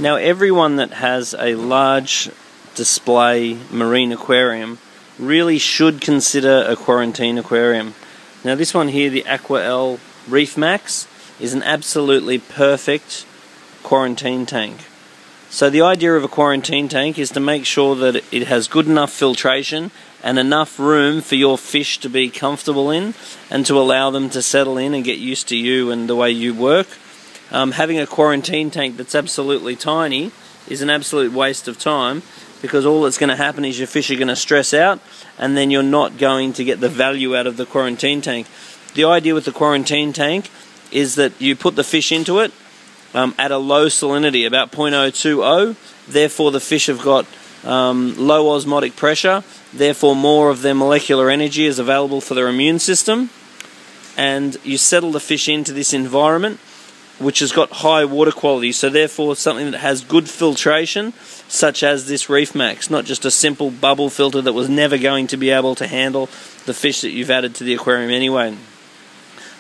Now everyone that has a large display marine aquarium really should consider a quarantine aquarium. Now this one here, the Aqua L Reef Max, is an absolutely perfect quarantine tank. So the idea of a quarantine tank is to make sure that it has good enough filtration and enough room for your fish to be comfortable in and to allow them to settle in and get used to you and the way you work. Having a quarantine tank that's absolutely tiny is an absolute waste of time, because all that's going to happen is your fish are going to stress out and then you're not going to get the value out of the quarantine tank. The idea with the quarantine tank is that you put the fish into it at a low salinity, about 0.020, therefore the fish have got low osmotic pressure, therefore more of their molecular energy is available for their immune system, and you settle the fish into this environment which has got high water quality, so therefore something that has good filtration, such as this Reef Max, not just a simple bubble filter that was never going to be able to handle the fish that you've added to the aquarium anyway.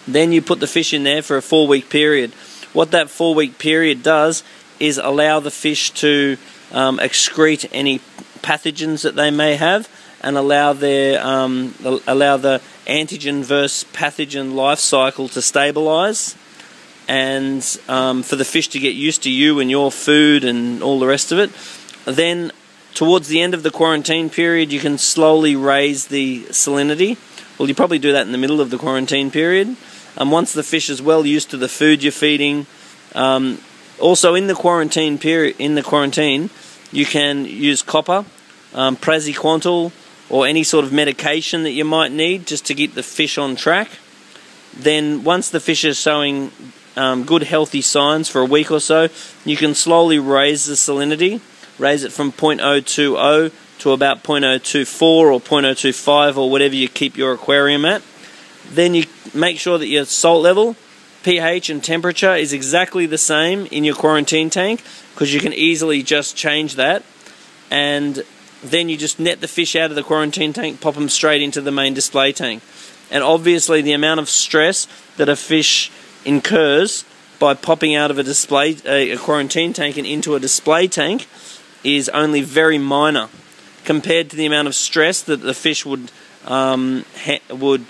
Then you put the fish in there for a 4-week period. What that 4-week period does is allow the fish to excrete any pathogens that they may have, and allow the antigen versus pathogen life cycle to stabilize, and for the fish to get used to you and your food and all the rest of it. Then towards the end of the quarantine period, you can slowly raise the salinity. Well, you probably do that in the middle of the quarantine period. Once the fish is well used to the food you're feeding. Also in the quarantine period, you can use copper, praziquantel, or any sort of medication that you might need just to get the fish on track. Then once the fish is showing good healthy signs for a week or so, you can slowly raise the salinity, raise it from 0.020 to about 0.024 or 0.025 or whatever you keep your aquarium at. Then you make sure that your salt level, pH and temperature is exactly the same in your quarantine tank, because you can easily just change that, and then you just net the fish out of the quarantine tank, pop them straight into the main display tank. And obviously the amount of stress that a fish incurs by popping out of a quarantine tank and into a display tank is only very minor compared to the amount of stress that the fish would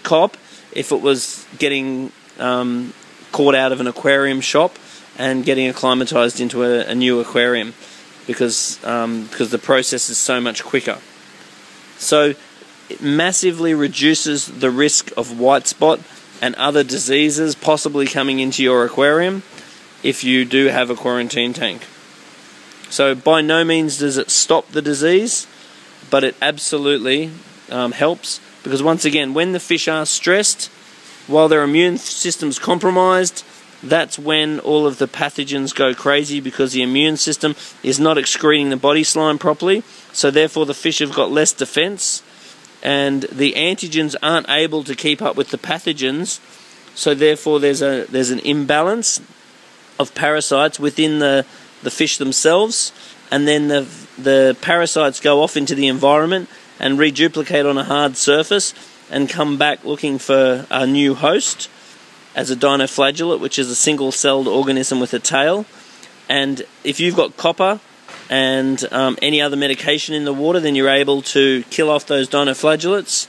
cop if it was getting caught out of an aquarium shop and getting acclimatized into a new aquarium, because the process is so much quicker. So it massively reduces the risk of white spot and other diseases possibly coming into your aquarium if you do have a quarantine tank. So by no means does it stop the disease, but it absolutely helps, because once again, when the fish are stressed, while their immune system's compromised, that's when all of the pathogens go crazy, because the immune system is not excreting the body slime properly, so therefore the fish have got less defense, and the antigens aren't able to keep up with the pathogens, so therefore there's an imbalance of parasites within the fish themselves, and then the parasites go off into the environment and reduplicate on a hard surface and come back looking for a new host as a dinoflagellate, which is a single-celled organism with a tail. And if you've got copper and any other medication in the water, then you're able to kill off those dinoflagellates,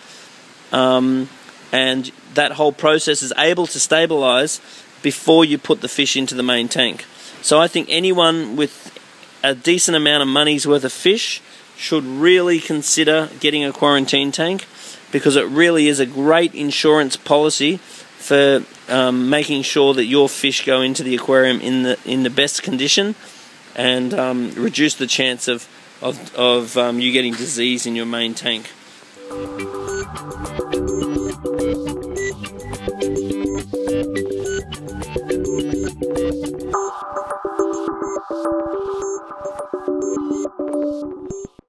and that whole process is able to stabilize before you put the fish into the main tank. So I think anyone with a decent amount of money's worth of fish should really consider getting a quarantine tank, because it really is a great insurance policy for making sure that your fish go into the aquarium in the best condition, and reduce the chance of you getting disease in your main tank.